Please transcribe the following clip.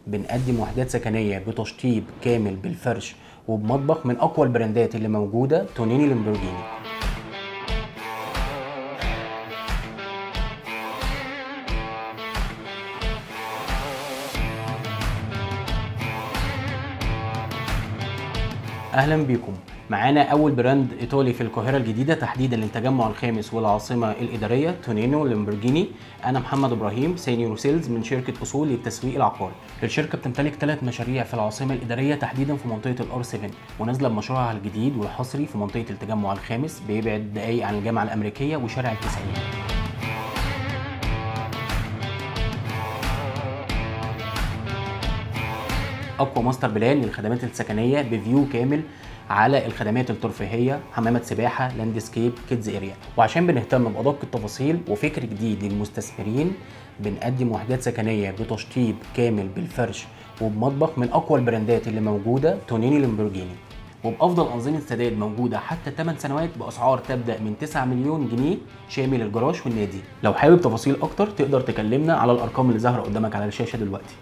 بنقدم وحدات سكنيه بتشطيب كامل بالفرش وبمطبخ من اقوى البراندات اللي موجوده، تونيني لامبورجيني. اهلا بيكم. معانا اول براند ايطالي في القاهره الجديده، تحديدا للتجمع الخامس والعاصمه الاداريه، تونينو لامبورجيني. انا محمد ابراهيم، سينيور سيلز من شركه اصول للتسويق العقاري. الشركه بتمتلك 3 مشاريع في العاصمه الاداريه، تحديدا في منطقه الار 7، ونازله بمشروعها الجديد والحصري في منطقه التجمع الخامس، بيبعد دقايق عن الجامعه الامريكيه وشارع التسعين. اقوى ماستر بلان للخدمات السكنيه بفيو كامل على الخدمات الترفيهيه، حمامات سباحه، لاندسكيب، كيدز اريا. وعشان بنهتم بادق التفاصيل وفكر جديد للمستثمرين، بنقدم وحدات سكنيه بتشطيب كامل بالفرش وبمطبخ من اقوى البراندات اللي موجوده، تونيني لامبورجيني، وبافضل انظمه سداد موجوده حتى 8 سنوات باسعار تبدا من 9 مليون جنيه شامل الجراج والنادي. لو حابب تفاصيل اكتر تقدر تكلمنا على الارقام اللي ظاهره قدامك على الشاشه دلوقتي.